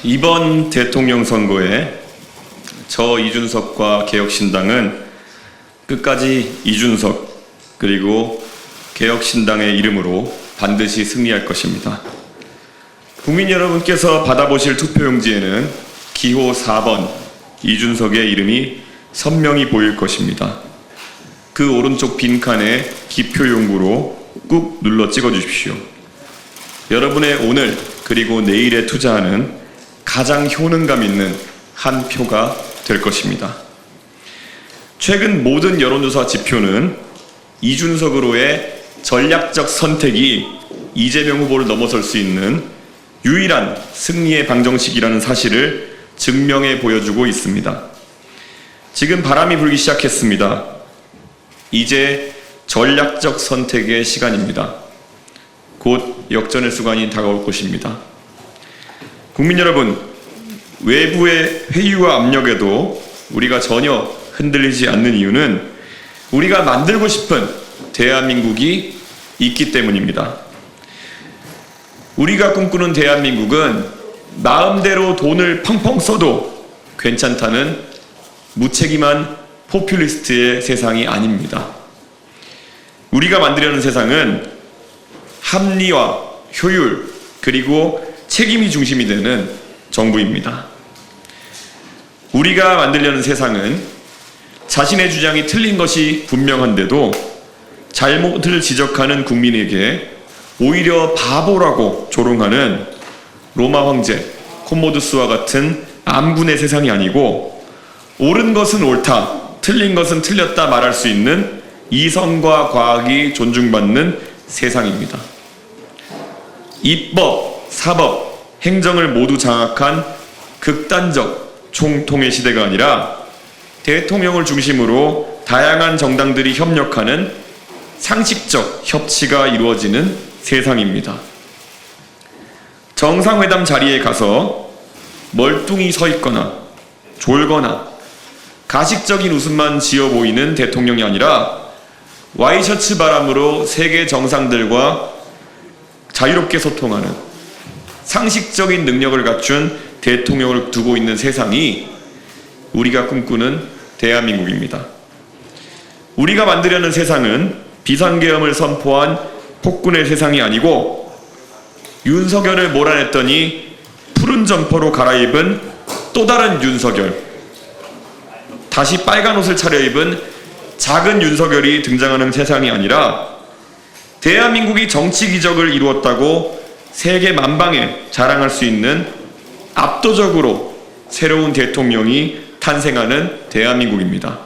이번 대통령 선거에 저 이준석과 개혁신당은 끝까지 이준석 그리고 개혁신당의 이름으로 반드시 승리할 것입니다. 국민 여러분께서 받아보실 투표용지에는 기호 4번 이준석의 이름이 선명히 보일 것입니다. 그 오른쪽 빈칸에 기표용구로 꾹 눌러 찍어 주십시오. 여러분의 오늘 그리고 내일에 투자하는 가장 효능감 있는 한 표가 될 것입니다. 최근 모든 여론조사 지표는 이준석으로의 전략적 선택이 이재명 후보를 넘어설 수 있는 유일한 승리의 방정식이라는 사실을 증명해 보여주고 있습니다. 지금 바람이 불기 시작했습니다. 이제 전략적 선택의 시간입니다. 곧 역전의 순간이 다가올 것입니다. 국민 여러분, 외부의 회유와 압력에도 우리가 전혀 흔들리지 않는 이유는 우리가 만들고 싶은 대한민국이 있기 때문입니다. 우리가 꿈꾸는 대한민국은 마음대로 돈을 펑펑 써도 괜찮다는 무책임한 포퓰리스트의 세상이 아닙니다. 우리가 만들려는 세상은 합리화, 효율, 그리고 책임이 중심이 되는 정부입니다. 우리가 만들려는 세상은 자신의 주장이 틀린 것이 분명한데도 잘못을 지적하는 국민에게 오히려 바보라고 조롱하는 로마 황제 콤모두스와 같은 암군의 세상이 아니고 옳은 것은 옳다, 틀린 것은 틀렸다 말할 수 있는 이성과 과학이 존중받는 세상입니다. 입법, 사법, 행정을 모두 장악한 극단적 총통의 시대가 아니라 대통령을 중심으로 다양한 정당들이 협력하는 상식적 협치가 이루어지는 세상입니다. 정상회담 자리에 가서 멀뚱히 서 있거나 졸거나 가식적인 웃음만 지어 보이는 대통령이 아니라 와이셔츠 바람으로 세계 정상들과 자유롭게 소통하는 상식적인 능력을 갖춘 대통령을 두고 있는 세상이 우리가 꿈꾸는 대한민국입니다. 우리가 만들려는 세상은 비상계엄을 선포한 폭군의 세상이 아니고 윤석열을 몰아냈더니 푸른 점퍼로 갈아입은 또 다른 윤석열, 다시 빨간 옷을 차려입은 작은 윤석열이 등장하는 세상이 아니라 대한민국이 정치 기적을 이루었다고 세계 만방에 자랑할 수 있는 압도적으로 새로운 대통령이 탄생하는 대한민국입니다.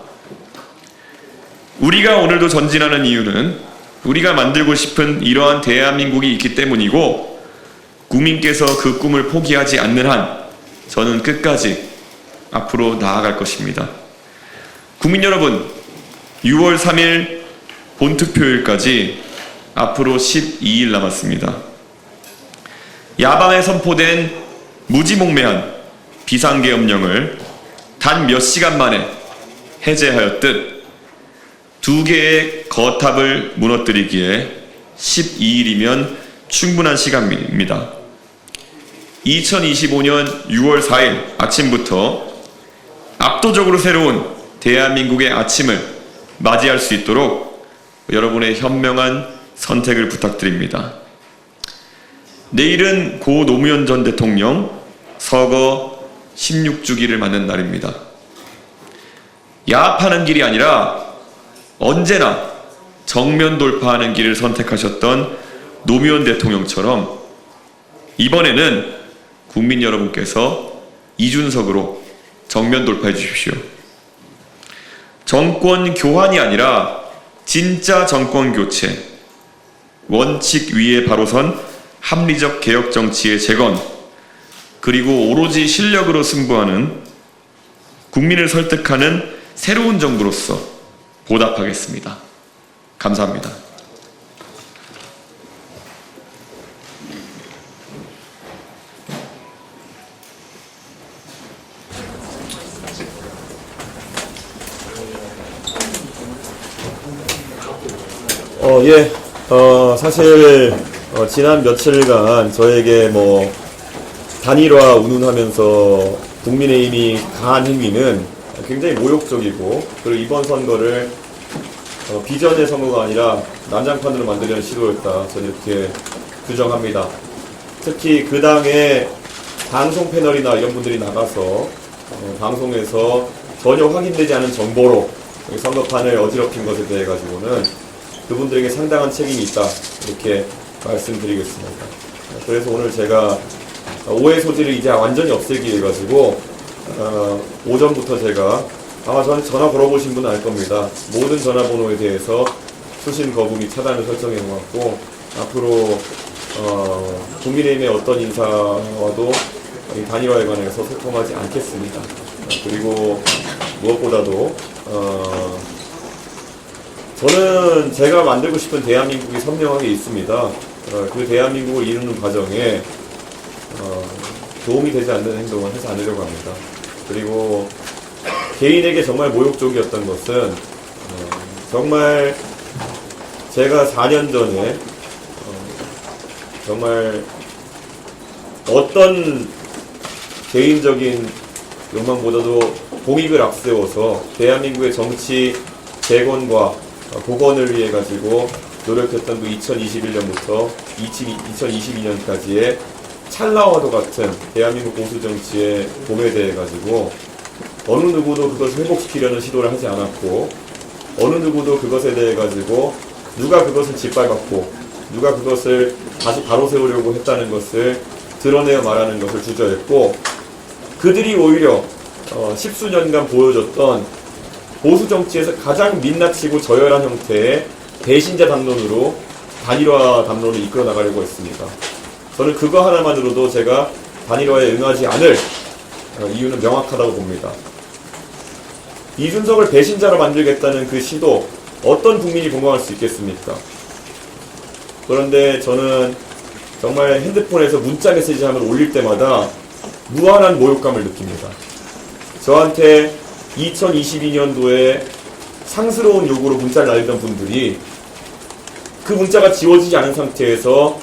우리가 오늘도 전진하는 이유는 우리가 만들고 싶은 이러한 대한민국이 있기 때문이고 국민께서 그 꿈을 포기하지 않는 한 저는 끝까지 앞으로 나아갈 것입니다. 국민 여러분, 6월 3일 본투표일까지 앞으로 12일 남았습니다. 야밤에 선포된 무지몽매한 비상계엄령을 단 몇 시간 만에 해제하였듯 두 개의 거탑을 무너뜨리기에 12일이면 충분한 시간입니다. 2025년 6월 4일 아침부터 압도적으로 새로운 대한민국의 아침을 맞이할 수 있도록 여러분의 현명한 선택을 부탁드립니다. 내일은 고 노무현 전 대통령 서거 16주기를 맞는 날입니다. 야합하는 길이 아니라 언제나 정면 돌파하는 길을 선택하셨던 노무현 대통령처럼 이번에는 국민 여러분께서 이준석으로 정면 돌파해 주십시오. 정권 교환이 아니라 진짜 정권 교체, 원칙 위에 바로 선 합리적 개혁 정치의 재건, 그리고 오로지 실력으로 승부하는 국민을 설득하는 새로운 정부로서 보답하겠습니다. 감사합니다. 사실 지난 며칠간 저에게 단일화 운운하면서 국민의힘이 가한 행위는 굉장히 모욕적이고, 그리고 이번 선거를 비전의 선거가 아니라 난장판으로 만들려는 시도였다, 저는 이렇게 규정합니다. 특히 그 당의 방송 패널이나 이런 분들이 나가서 방송에서 전혀 확인되지 않은 정보로 선거판을 어지럽힌 것에 대해 가지고는 그분들에게 상당한 책임이 있다, 이렇게 말씀드리겠습니다. 그래서 오늘 제가 오해 소지를 이제 완전히 없애기 위해 가지고 오전부터 제가 아마 전화 걸어보신 분은 알 겁니다. 모든 전화번호에 대해서 수신 거부 및 차단을 설정해 놓았고, 앞으로 국민의힘의 어떤 인사와도 이 단일화에 관해서 소통하지 않겠습니다. 그리고 무엇보다도 저는 제가 만들고 싶은 대한민국이 선명하게 있습니다. 그 대한민국을 이루는 과정에 도움이 되지 않는 행동을 하지 않으려고 합니다. 그리고 개인에게 정말 모욕적이었던 것은 정말 제가 4년 전에 정말 어떤 개인적인 욕망보다도 공익을 앞세워서 대한민국의 정치 재건과 복원을 위해 가지고 노력했던 그 2021년부터 2022년까지의 찰나와도 같은 대한민국 보수 정치의 봄에 대해 가지고 어느 누구도 그것을 회복시키려는 시도를 하지 않았고, 어느 누구도 그것에 대해 가지고 누가 그것을 짓밟았고 누가 그것을 다시 바로 세우려고 했다는 것을 드러내어 말하는 것을 주저했고, 그들이 오히려 십수년간 보여줬던 보수 정치에서 가장 민낯치고 저열한 형태의 배신자 담론으로 단일화 담론을 이끌어 나가려고 했습니다. 저는 그거 하나만으로도 제가 단일화에 응하지 않을 이유는 명확하다고 봅니다. 이준석을 배신자로 만들겠다는 그 시도, 어떤 국민이 공감할 수 있겠습니까? 그런데 저는 정말 핸드폰에서 문자 메시지 하면 올릴 때마다 무한한 모욕감을 느낍니다. 저한테 2022년도에 상스러운 욕으로 문자를 날리던 분들이 그 문자가 지워지지 않은 상태에서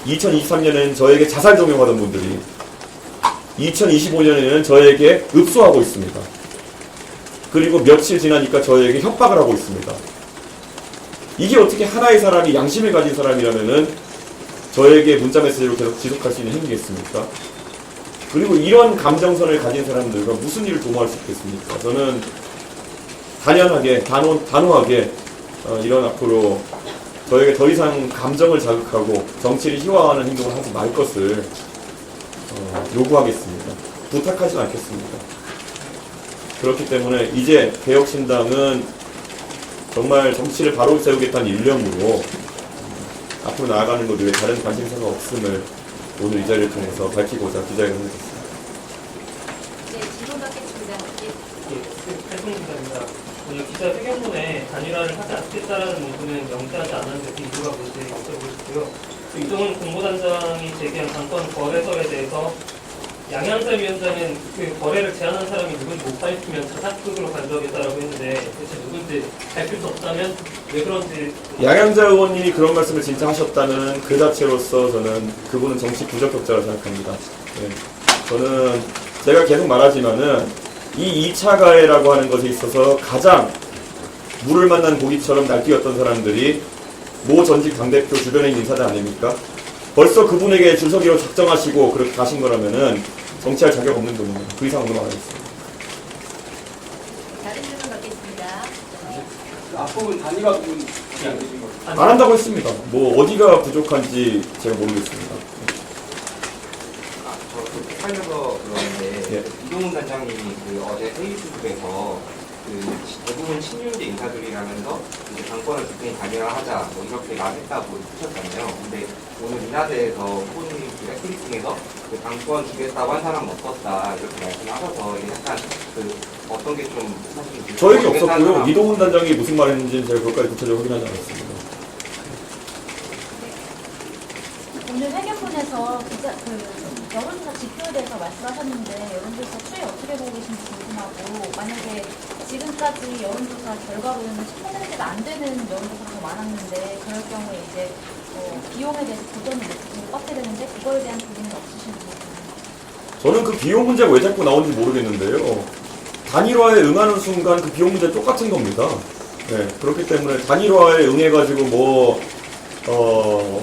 2023년에는 저에게 자살 조명하던 분들이 2025년에는 저에게 읍소하고 있습니다. 그리고 며칠 지나니까 저에게 협박을 하고 있습니다. 이게 어떻게 하나의 사람이, 양심을 가진 사람이라면은 저에게 문자 메시지로 계속 지속할 수 있는 행위겠습니까? 그리고 이런 감정선을 가진 사람들과 무슨 일을 도모할 수 있겠습니까? 저는 단연하게, 단호하게 이런 앞으로 저에게 더 이상 감정을 자극하고 정치를 희화화하는 행동을 하지 말 것을 요구하겠습니다. 부탁하진 않겠습니다. 그렇기 때문에 이제 개혁신당은 정말 정치를 바로 세우겠다는 일념으로 앞으로 나아가는 것 외에 다른 관심사가 없음을 오늘 이 자리를 통해서 밝히고자 기자회견을 했습니다. 네, 질문 받겠습니다. 탈송기자입니다. 오늘 기자 회견문에 단일화를 하지 않겠다라는 문구는 명시하지 않았는데 그 이유가 뭔지 여쭤보고 싶고요. 이종훈 공보단장이 제기한 당권 거래설에 대해서 양양자 위원장은 그 거래를 제안한 사람이 누군지 못 밝히면 자작극으로 간주하겠다라고 했는데 대체 누군지 밝힐 수 없다면 왜 그런지. 양양자 의원님이 그런 말씀을 진짜 하셨다는 그 자체로서 저는 그분은 정치 부적격자라고 생각합니다. 네. 저는 제가 계속 말하지만은 이 2차 가해라고 하는 것에 있어서 가장 물을 만난 고기처럼 날뛰었던 사람들이 모 전직 당대표 주변에 있는 인사들 아닙니까? 벌써 그분에게 줄서기로 작정하시고 그렇게 가신 거라면은 정치할 자격 없는 분입니다. 그 이상 넘어가겠습니다. 다른 질문 받겠습니다. 앞부분 단일화 부분이 안 되신 거죠? 안 한다고 했습니다. 뭐 어디가 부족한지 제가 모르겠습니다. 저 살려서 그러는데 예. 이동훈 단장이 그 어제 페이스북에서 그 대부분 친윤계 인사들이라면서 이제 당권을 주택이 단일화하자 뭐 이렇게 말했다고 하셨잖아요. 근데 오늘 인하대에서 후보님이 브리핑에서 그 당권 주겠다고 한 사람은 없었다 이렇게 말씀하셔서 이게 약간 그 어떤 게 좀 사실 저에게 없었고요. 이동훈 단장이 무슨 말 했는지는 제가 그것까지 구체적으로 확인하지 않았습니다. 오늘 회견문에서 여론조사 지표에 대해서 말씀하셨는데 여론조사 추이 어떻게 보고 계신지 궁금하고, 만약에 지금까지 여론조사 결과로는 10%가 안 되는 여론조사가 많았는데 그럴 경우에 이제 비용에 대해서 부담을 못 받게 되는데 그거에 대한 부분은 없으신지 궁금합니다. 저는 그 비용 문제가 왜 자꾸 나오는지 모르겠는데요. 단일화에 응하는 순간 그 비용 문제 똑같은 겁니다. 네, 그렇기 때문에 단일화에 응해가지고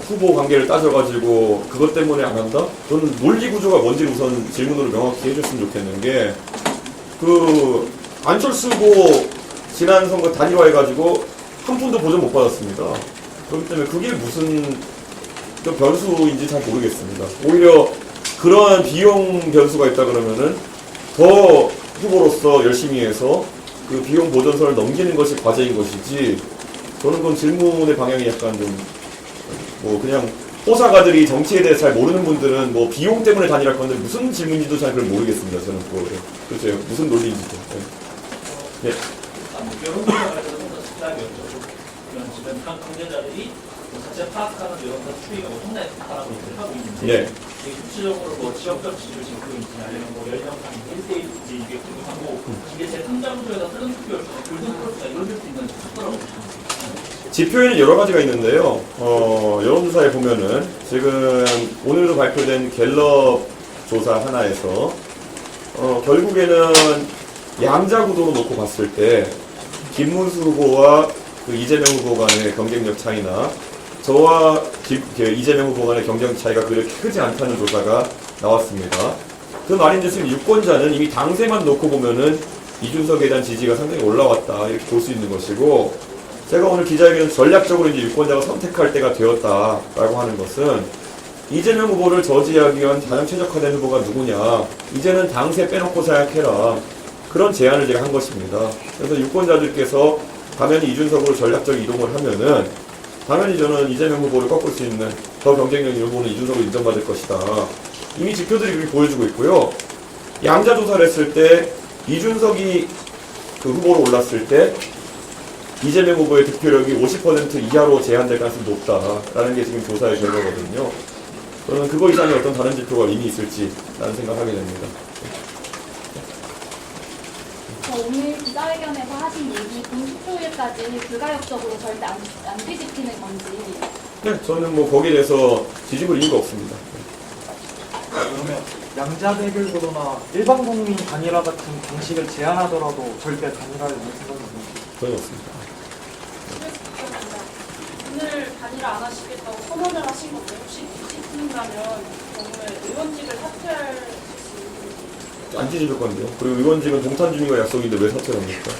후보 관계를 따져가지고 그것 때문에 안 한다? 저는 논리 구조가 뭔지 우선 질문으로 명확히 해줬으면 좋겠는 게, 안철수 후보 지난 선거 단일화해가지고 한 푼도 보전 못 받았습니다. 그렇기 때문에 그게 무슨 변수인지 잘 모르겠습니다. 오히려 그러한 비용 변수가 있다 그러면은 더 후보로서 열심히 해서 그 비용 보전선을 넘기는 것이 과제인 것이지, 저는 그건 질문의 방향이 약간 그냥 호사가들이 정치에 대해 잘 모르는 분들은 비용 때문에 단일할 건데 무슨 질문인지도 잘 모르겠습니다. 저는 그렇죠. 무슨 논리인지도. 네. 여론조사를 해서 좀더 집단이 여쭤보고, 이런 주변 관계자들이 자체 파악하는 여론조사 추이가 엄청나게 높다라고 얘기를 하고 있는데, 네. 이게 구체적으로 지역적 지지율 지표인지 아니면 연령상 1대1인지 이게 궁금하고, 이게 제3자 구조에다 쓰는 투표율, 골든크로스가 이루어질 수 있는 속도라고 보시면 지표에는 여러 가지가 있는데요. 여론조사에 보면은 지금 오늘도 발표된 갤럽 조사 하나에서 결국에는 양자 구도로 놓고 봤을 때 김문수 후보와 이재명 후보 간의 경쟁력 차이나 저와 이재명 후보 간의 경쟁 차이가 그렇게 크지 않다는 조사가 나왔습니다. 그 말인즉슨 유권자는 이미 당세만 놓고 보면은 이준석에 대한 지지가 상당히 올라왔다 이렇게 볼 수 있는 것이고, 제가 오늘 기자회견에서 전략적으로 이제 유권자가 선택할 때가 되었다라고 하는 것은 이재명 후보를 저지하기 위한 가장 최적화된 후보가 누구냐, 이제는 당세 빼놓고 생각해라, 그런 제안을 제가 한 것입니다. 그래서 유권자들께서 당연히 이준석으로 전략적 이동을 하면은 당연히 저는 이재명 후보를 꺾을 수 있는 더 경쟁력 있는 후보는 이준석으로 인정받을 것이다. 이미 지표들이 그렇게 보여주고 있고요. 양자 조사를 했을 때 이준석이 후보로 올랐을 때 이재명 후보의 득표력이 50% 이하로 제한될 가능성이 높다라는 게 지금 조사의 결과거든요. 저는 그거 이상의 어떤 다른 지표가 이미 있을지라는 생각을 하게 됩니다. 오늘 기자회견에서 하신 얘기 공투표일까지 불가역적으로 절대 안 뒤집히는 건지. 네, 저는 거기에 대해서 뒤집을 이유가 없습니다. 그러면 양자 대결보다나 일반 국민 단일화 같은 방식을 제한하더라도 절대 단일화를 못 생각은 전혀 없습니다. 오늘 단일화 안 하시겠다고 선언을 하신 건데 혹시 뒤집힌다면 오늘 의원직을 사퇴할 수 있는 안 뒤집을 건데요. 그리고 의원직은 동탄 주민과 약속인데 왜 사퇴를 합니까?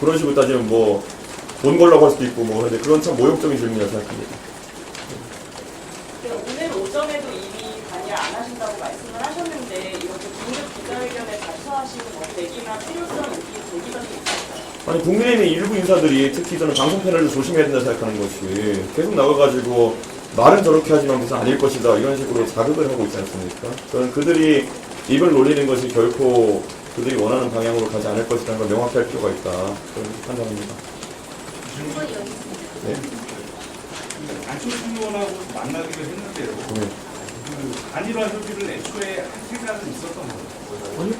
그런 식으로 따지면 돈 걸라고 할 수도 있고 그런데 그건 참 모욕적인 질문이라고 생각합니다. 오늘 오전에도 이미 단일화 안 하신다고 말씀을 하셨는데 이렇게 긴급 기자회견에 발표하시는 계기나 필요성 계기가 있을까요? 아니, 국민의힘의 일부 인사들이 특히 저는 방송 패널도 조심해야 된다 생각하는 것이, 계속 나가가지고 말은 저렇게 하지만 무슨 아닐 것이다 이런 식으로 자극을 하고 있지 않습니까? 저는 그들이 입을 놀리는 것이 결코 그들이 원하는 방향으로 가지 않을 것이라는 걸 명확히 할 필요가 있다, 그런 판단합니다. 네. 안철수 의원하고 만나기로 했는데요. 네. 단일화 협의를 애초에 할 생각은 있었던 거예요? 아니요.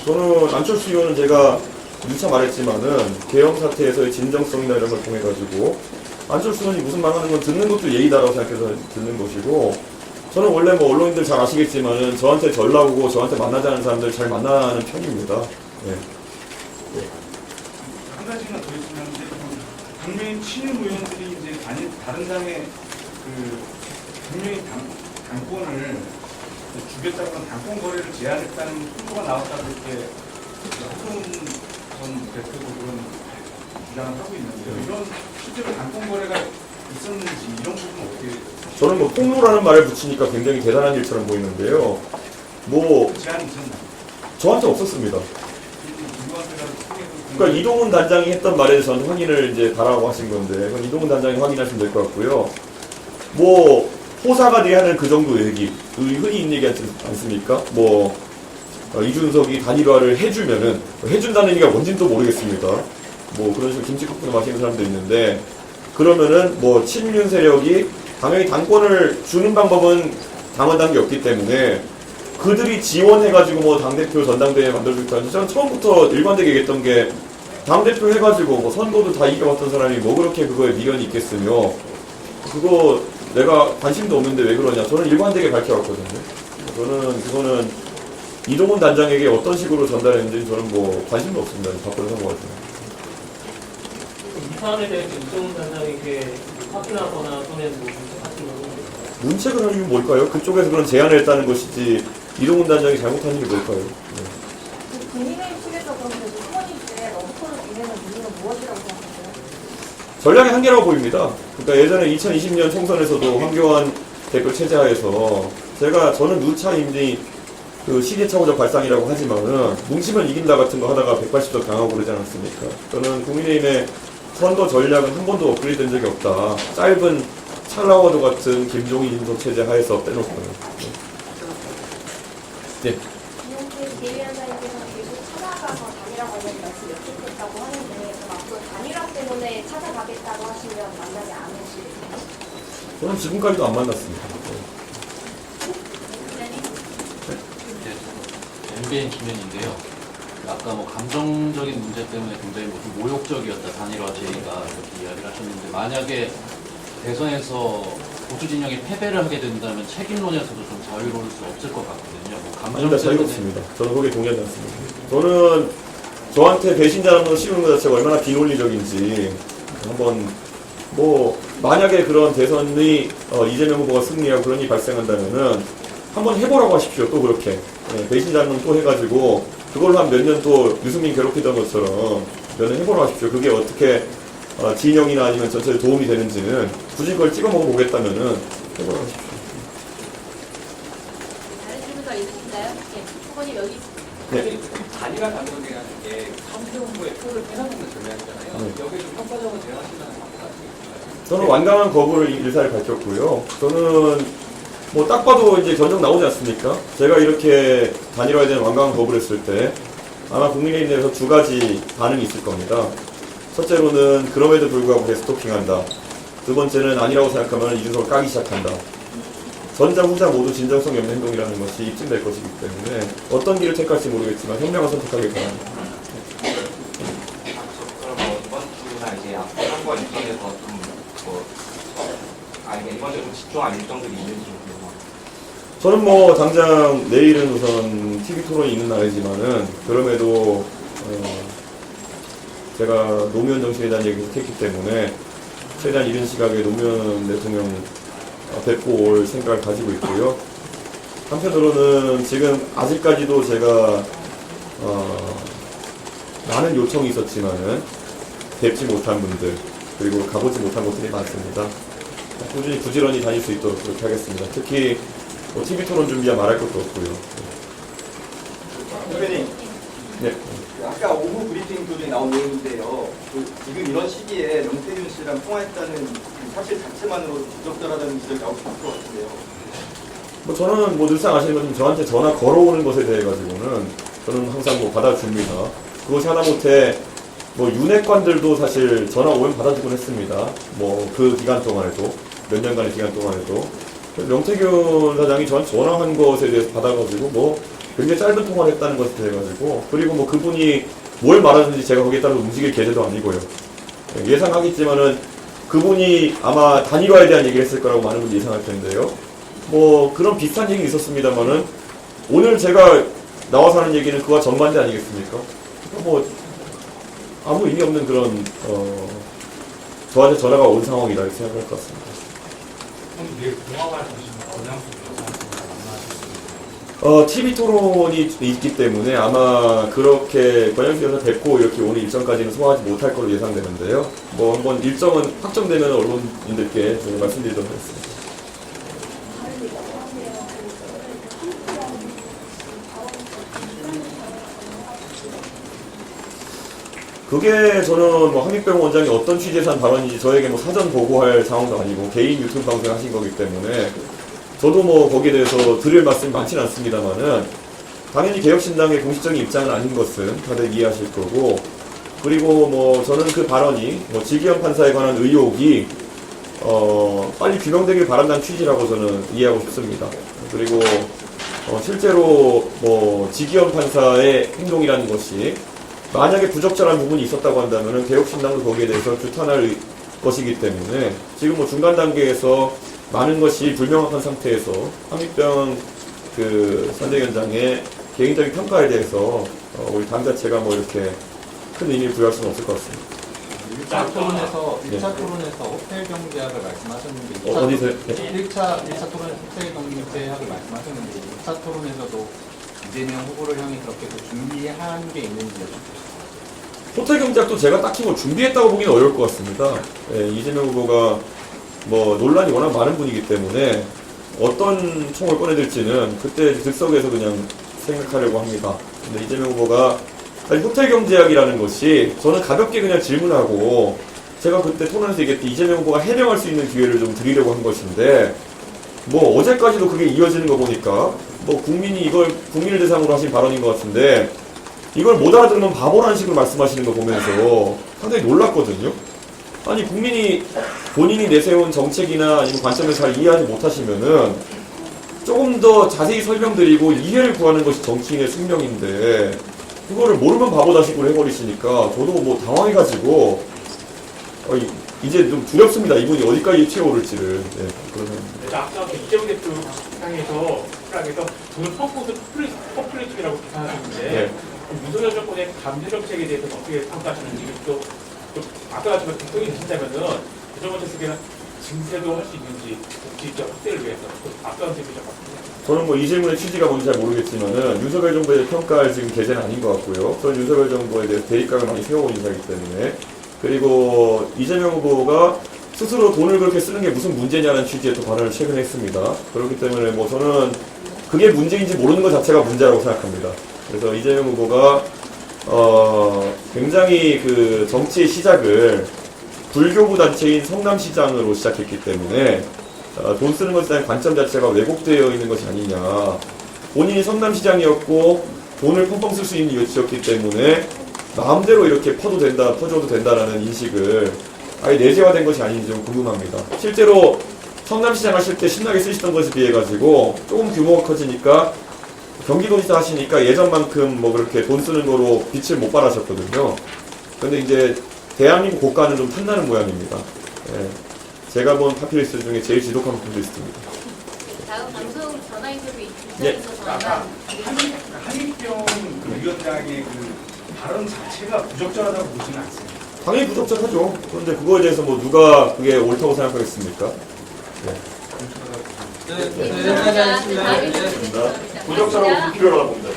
저는 안철수 의원은 제가 누차 말했지만은 계엄 사태에서의 진정성이나 이런 걸 통해 가지고 안철수 의원이 무슨 말하는 건 듣는 것도 예의다라고 생각해서 듣는 것이고, 저는 원래 언론인들 잘 아시겠지만은 저한테 전화 오고 저한테 만나자는 사람들 잘 만나는 편입니다. 네. 한 가지만 더 있으면 이제 국민의힘 친윤 의원들이 이제 다른 당의 분명히 당권을 주겠다고 한 당권 거래를 제한했다는 통보가 나왔다고 이렇게 허경훈 전 대표도 그런 주장을 하고 있는데요. 이런 실제로 당권 거래가 있었는지 이런 부분은 어떻게? 저는 폭로라는 말을 붙이니까 굉장히 대단한 일처럼 보이는데요. 제한이 있었나요? 저한테 없었습니다. 누구한테라도 그러니까 이동훈 단장이 했던 말에 대해서 저는 확인을 이제 바라고 하신 건데, 그건 이동훈 단장이 확인하시면 될 것 같고요. 호사가들이 하는 그 정도 얘기, 흔히 있는 얘기 않습니까? 이준석이 단일화를 해준다는 얘기가 뭔지는 또 모르겠습니다. 그런 식으로 김치국수 마시는 사람도 있는데, 그러면은 친윤 세력이 당연히 당권을 주는 방법은 당원 단계 없기 때문에 그들이 지원해가지고 당대표 전당대회 만들어주겠다는데, 저는 처음부터 일관되게 얘기했던 게, 당대표 해가지고 선거도 다 이겨봤던 사람이 그렇게 그거에 미련이 있겠으며, 그거 내가 관심도 없는데 왜 그러냐, 저는 일관되게 밝혀왔거든요. 저는 그거는 이동훈 단장에게 어떤 식으로 전달했는지 저는 뭐 관심도 없습니다. 바꿔서 선거하죠. 이 사안에 대해서 이종훈 단장이 이렇게 확인하거나 또는 뭐 문제 같은 거는 문책을 하는 이유는 뭘까요? 그쪽에서 그런 제안을 했다는 것이지 이동훈 단장이 잘못한 일이 뭘까요? 네. 국민의힘 측에서 그럼 그래도 후보님께 럼프를 보내는 이유는 무엇이라고 생각하세요? 전략의 한계라고 보입니다. 그러니까 예전에 2020년 총선에서도 황교안 대표 체제하에서 저는 누차 이미 그 시대착오적 발상이라고 하지만은 뭉치면 이긴다 같은 거 하다가 180도 당하고 그러지 않았습니까? 저는 국민의힘의 선거 전략은 한 번도 업그레이드 된 적이 없다. 짧은 찰나워도 같은 김종인 인도 체제 하에서 빼놓고는. 네. 이용태 대위원장님께서 계속 찾아가서 단일화 관련 말씀 여쭙겠다고 하는데 그럼 앞으로 단일화 때문에 찾아가겠다고 하시면 만나지 않으시겠어요? 저는 지금까지도 안 만났습니다. MBN 김현인데요. 아까 뭐 감정적인 문제 때문에 굉장히 뭐 좀 모욕적이었다 단일화 제의가 이렇게 이야기를 하셨는데 만약에 대선에서 보수 진영이 패배를 하게 된다면 책임론에서도 좀 자유로울 수 없을 것 같거든요. 뭐 감정 아닙니다. 자유롭습니다. 저는 거기에 동의하지 않습니다. 저는 저한테 배신자라는 걸 씌우는 것 자체가 얼마나 비논리적인지 한번 뭐 만약에 그런 대선이 이재명 후보가 승리하고 그런 일이 발생한다면은 한번 해보라고 하십시오. 또 그렇게 배신자는 또 해가지고 그걸로 한 몇 년 또 유승민 괴롭히던 것처럼 몇 년 해보라고 하십시오. 그게 어떻게 진영이나 아니면 전체에 도움이 되는지는 굳이 그걸 찍어 먹어보겠다면은 해보라고 하십시오. 다른 질문 더 있으신가요? 네. 후보님 여기 네. 단일화 당선이라는 게 성태훈 후보의 표를 빼앗는 전략이잖아요. 네. 여기에 좀 평가적으로 대응하시는 방법 같습니다. 저는 완강한 거부를 일사를 밝혔고요. 저는 뭐 딱 봐도 이제 견적 나오지 않습니까? 제가 이렇게 단일화에 대한 완강한 거부를 했을 때 아마 국민의힘 내에서 두 가지 반응이 있을 겁니다. 첫째로는 그럼에도 불구하고 데스토핑한다. 두 번째는 아니라고 생각하면 이준석을 까기 시작한다. 전자 후자 모두 진정성이 없는 행동이라는 것이 입증될 것이기 때문에 어떤 길을 택할지 모르겠지만 현명한 선택하길 바랍니다. 그럼 뭐 이번 주나 이제 앞으로 선거 일정에서 이번 주에 좀 집중할 일정들이 있는지 좀 궁금합니다. 저는 뭐 당장 내일은 우선 TV 토론이 있는 날이지만은 그럼에도 제가 노무현 정신에 대한 얘기를 했기 때문에 최대한 이른 시각에 노무현 대통령 뵙고 올 생각을 가지고 있고요. 한편으로는 지금 아직까지도 제가 많은 요청이 있었지만은 뵙지 못한 분들 그리고 가보지 못한 곳들이 많습니다. 꾸준히 부지런히 다닐 수 있도록 그렇게 하겠습니다. 특히 TV 토론 준비야 말할 것도 없고요. 대표님, 네. 아까 오후 브리핑 도중에 나온 내용인데요. 지금 이런 시기에 명태균 씨랑 통화했다는 그 사실 자체만으로 부적절하다는 지적이 나올 수 있을 것 같은데요. 뭐 저는 뭐 늘상 아시는 것처럼 저한테 전화 걸어오는 것에 대해 가지고는 저는 항상 뭐 받아줍니다. 그것이 하다못해 뭐 윤핵관들도 사실 전화 오면 받아주곤 했습니다. 뭐 그 기간 동안에도 몇 년간의 기간 동안에도 명태균 사장이 저한테 전화한 것에 대해서 받아가지고 뭐 굉장히 짧은 통화를 했다는 것에 대해 가지고 그리고 뭐 그분이 뭘 말하는지 제가 거기에 따라 움직일 계제도 아니고요. 예상하겠지만은 그분이 아마 단일화에 대한 얘기를 했을 거라고 많은 분들이 예상할 텐데요. 뭐 그런 비슷한 얘기 있었습니다만은 오늘 제가 나와서 하는 얘기는 그와 정반대 아니겠습니까? 그러니까 뭐 아무 의미 없는 그런 저한테 전화가 온 상황이다 이렇게 생각할 것 같습니다. TV 토론이 있기 때문에 아마 그렇게 권영수 여사 뵙고 이렇게 오늘 일정까지는 소화하지 못할 걸로 예상되는데요. 뭐 한번 일정은 확정되면 언론인들께 좀 말씀드리도록 하겠습니다. 그게 저는 뭐 한빛병 원장이 어떤 취지에서 한 발언인지 저에게 뭐 사전 보고할 상황도 아니고 개인 유튜브 방송을 하신 거기 때문에 저도 뭐 거기에 대해서 드릴 말씀이 많지는 않습니다만은 당연히 개혁신당의 공식적인 입장은 아닌 것은 다들 이해하실 거고 그리고 뭐 저는 그 발언이 뭐 지기현 판사에 관한 의혹이 빨리 규명되길 바란다는 취지라고 저는 이해하고 싶습니다. 그리고 실제로 뭐 지기현 판사의 행동이라는 것이 만약에 부적절한 부분이 있었다고 한다면은 개혁신당도 거기에 대해서 규탄할 것이기 때문에 지금 뭐 중간 단계에서 많은 것이 불명확한 상태에서 한빛병 그 선대위원장의 개인적인 평가에 대해서 우리 당 자체가 뭐 이렇게 큰 의미를 부여할 수는 없을 것 같습니다. 1차 토론에서 네. 호텔 경제학을 말씀하셨는데 어디서? 1차 토론에서 호텔 경제학을 말씀하셨는데 2차 토론에서도 이재명 후보를 향해 그렇게 또 준비한 게 있는지 호텔 경제학도 제가 딱히 뭐 준비했다고 보기는 어려울 것 같습니다. 예, 이재명 후보가 뭐 논란이 워낙 많은 분이기 때문에 어떤 총을 꺼내들지는 그때 즉석에서 그냥 생각하려고 합니다. 근데 이재명 후보가 사실 호텔 경제학이라는 것이 저는 가볍게 그냥 질문하고 제가 그때 토론에서 얘기했듯이 이재명 후보가 해명할 수 있는 기회를 좀 드리려고 한 것인데 뭐 어제까지도 그게 이어지는 거 보니까 뭐 국민이 이걸 국민을 대상으로 하신 발언인 것 같은데 이걸 못 알아들으면 바보라는 식으로 말씀하시는 거 보면서 상당히 놀랐거든요. 아니 국민이 본인이 내세운 정책이나 아니면 관점을 잘 이해하지 못하시면은 조금 더 자세히 설명드리고 이해를 구하는 것이 정치인의 숙명인데 그거를 모르면 바보다 식으로 해버리시니까 저도 뭐 당황해가지고 이제 좀 두렵습니다. 이분이 어디까지 튀어오를지를. 네, 그러면. 아까 이재명 대표 시장에서 저는 펑크스 포퓰리즘이라고 비판하셨는데 네. 윤석열 정권의 감세 정책에 대해서 어떻게 평가하시는지 또 아까 같지만 대통령이 되신다면은 그 정권 정책에는 증세도 할 수 있는지 국지적 확대를 위해서 아까운 질문 좀 받습니다. 저는 뭐 이 질문의 취지가 뭔지 잘 모르겠지만은 윤석열 정부에 평가할 지금 계제는 아닌 것 같고요. 저는 윤석열 정부에 대해서 대립각을 많이 세워온 인사이기 때문에 그리고 이재명 후보가 스스로 돈을 그렇게 쓰는 게 무슨 문제냐는 취지의 또 발언을 최근에 했습니다. 그렇기 때문에 뭐 저는 그게 문제인지 모르는 것 자체가 문제라고 생각합니다. 그래서 이재명 후보가 굉장히 그 정치의 시작을 불교부 단체인 성남시장으로 시작했기 때문에 돈 쓰는 것에 대한 관점 자체가 왜곡되어 있는 것이 아니냐. 본인이 성남시장이었고 돈을 펑펑 쓸 수 있는 위치였기 때문에 마음대로 이렇게 퍼줘도 된다라는 인식을 아예 내재화된 것이 아닌지 좀 궁금합니다. 실제로 성남시장 하실 때 신나게 쓰시던 것에 비해 가지고 조금 규모가 커지니까 경기도지사 하시니까 예전만큼 뭐 그렇게 돈 쓰는 거로 빛을 못 발하셨거든요. 근데 이제 대한민국 고가는 좀 탐나는 모양입니다. 예. 제가 본 파피리스트 중에 제일 지독한 파피리스트입니다. 다음 방송 전화 인터뷰 예. 있으셔서 아까 한익병 그 위원장의 그 발언 자체가 부적절하다고 보지는 않습니다. 당연히 부적절하죠. 그런데 그거에 대해서 뭐 누가 그게 옳다고 생각하겠습니까? 부적절하고 불필요하다고 봅니다.